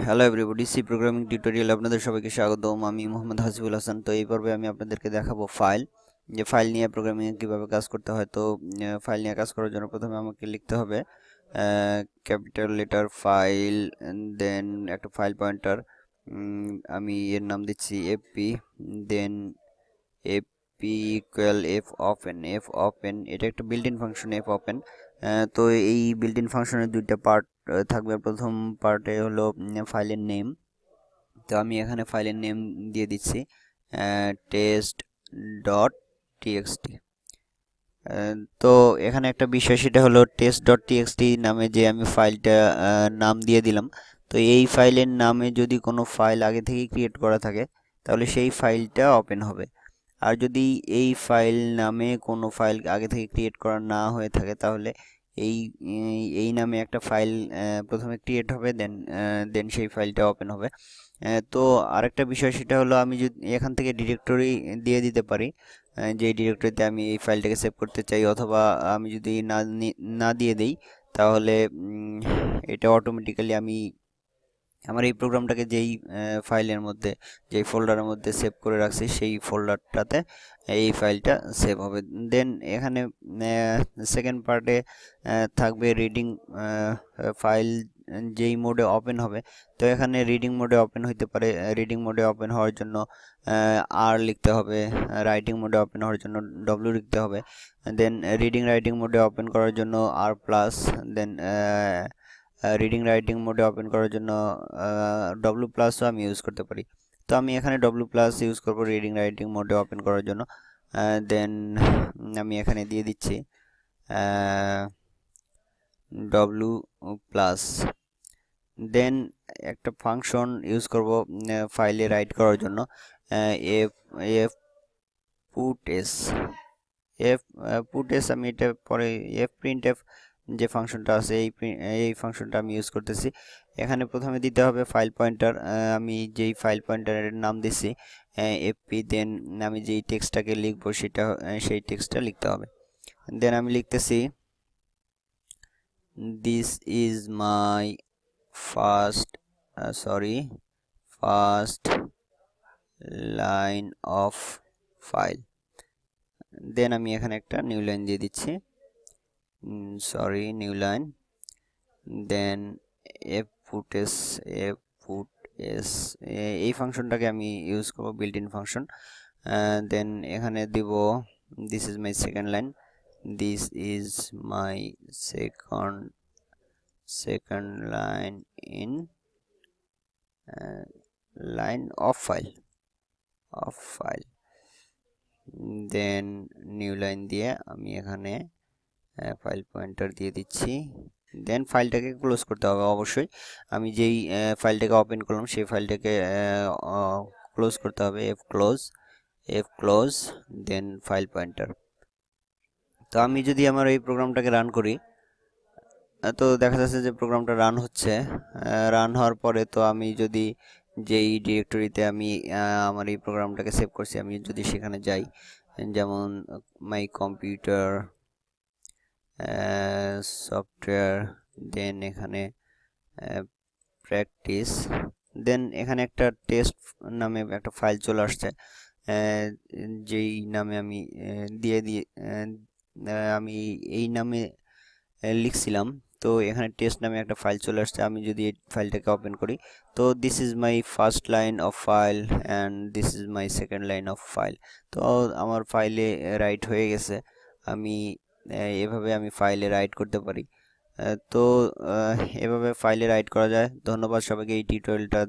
Hello everybody, C programming tutorial আপনাদের সবাইকে স্বাগতম। আমি মোহাম্মদ হাসিবুল হাসান। তো এই পর্বে আমি আপনাদেরকে দেখাবো ফাইল নিয়ে প্রোগ্রামিং কিভাবে কাজ করতে হয়। তো ফাইল নিয়ে কাজ করার জন্য প্রথমে আমাকে লিখতে হবে ক্যাপিটাল লেটার ফাইল, দেন একটা ফাইল পয়েন্টার। আমি এর নাম দিচ্ছি এফপি, দেন এফপি ইকুয়াল এফ ওপেন। এটা একটা built in function F open. তো এই বিল্ট ইন ফাংশনের দুইটা পার্ট থাকবে। প্রথম পার্টে হলো ফাইলের নেম। তো আমি এখানে ফাইলের নেম দিয়ে দিচ্ছি টেস্ট ডট টিএক্সটি। তো এখানে একটা বিষয়, সেটা হলো টেস্ট ডট টিএক্সটি নামে যে আমি ফাইলটা নাম দিয়ে দিলাম। তো এই ফাইলের নামে যদি কোনো ফাইল আগে থেকে ক্রিয়েট করা থাকে তাহলে সেই ফাইলটা ওপেন হবে। আর যদি এই ফাইল নামে কোনো ফাইল আগে থেকে ক্রিয়েট করা না হয়ে থাকে তাহলে এই এই নামে একটা ফাইল প্রথমে ক্রিয়েট হবে, দেন সেই ফাইলটা ওপেন হবে। তো আরেকটা বিষয়, সেটা হলো আমি যদি এখান থেকে ডিরেক্টরি দিয়ে দিতে পারি, যে ডিরেক্টরিতে আমি এই ফাইলটাকে সেভ করতে চাই, অথবা আমি যদি না দিয়ে দেই তাহলে এটা অটোমেটিক্যালি আমি আমার এই প্রোগ্রামটাকে যেই ফাইলের মধ্যে, যেই ফোল্ডারের মধ্যে সেভ করে রাখছি সেই ফোল্ডারটাতে এই ফাইলটা সেভ হবে। দেন এখানে সেকেন্ড পার্টে থাকবে রিডিং ফাইল যেই মোডে ওপেন হবে। তো এখানে রিডিং মোডে ওপেন হইতে পারে। রিডিং মোডে ওপেন হওয়ার জন্য আর লিখতে হবে, রাইটিং মোডে ওপেন হওয়ার জন্য ডব্লিউ লিখতে হবে। দেন রাইটিং মোডে ওপেন করার জন্য আর প্লাস, দেন রিডিং রাইটিং মোডে ওপেন করার জন্য ডব্লিউ প্লাসও আমি ইউজ করতে পারি। তো আমি এখানে ডব্লিউ প্লাস ইউজ করব রিডিং রাইটিং মোডে ওপেন করার জন্য। দেন আমি এখানে দিয়ে দিচ্ছি ডব্লিউ প্লাস। দেন একটা ফাংশন ইউজ করব ফাইলে রাইট করার জন্য, এফ এফ পুট এস। আমি এটা পরে এফ প্রিন্ট এফ যে ফাংশনটা আছে এই ফাংশনটা আমি ইউজ করতেছি। এখানে প্রথমে দিতে হবে ফাইল পয়েন্টার। আমি যেই ফাইল পয়েন্টারের নাম দিছি এফপি, দেন আমি যেই টেক্সটটাকে লিখবো সেই টেক্সটটা লিখতে হবে। দেন আমি লিখতেছি this is my first line of file. Then আমি এখানে একটা নিউ লাইন দিয়ে দিচ্ছি, new line. Then fputs এই ফাংশনটাকে আমি ইউজ করব, বিল্ট ইন ফাংশন। দেন এখানে দিব this is my second line, this is my second line in line of file. Then new line দিয়ে আমি এখানে ফাইল পয়েন্টার দিয়ে দিচ্ছি। দেন ফাইলটাকে ক্লোজ করতে হবে অবশ্যই। আমি যেই ফাইলটাকে ওপেন করলাম সেই ফাইলটাকে ক্লোজ করতে হবে, F close then file pointer. তো আমি যদি আমার এই প্রোগ্রামটাকে রান করি, তো দেখা যাচ্ছে যে প্রোগ্রামটা রান হচ্ছে। রান হওয়ার পরে তো আমি যদি যেই ডিরেক্টরিতে আমি আমার এই প্রোগ্রামটাকে সেভ করছি, আমি যদি সেখানে যাই, যেমন মাই কম্পিউটার সফটওয়্যার, দেন এখানে প্র্যাকটিস, দেন এখানে একটা টেস্ট নামে একটা ফাইল চলে আসছে, যেই নামে আমি আমি এই নামে লিখছিলাম। তো এখানে টেস্ট নামে একটা ফাইল চলে আসছে। আমি যদি এই ফাইলটাকে ওপেন করি, তো this is my first line of file and this is my second line of file. তো আমার ফাইলে রাইট হয়ে গেছে। আমি এভাবে আমি ফাইলে রাইট করতে পারি। তো এভাবে ফাইলে রাইট করা যায়। ধন্যবাদ সবাইকে এই টিউটোরিয়ালটা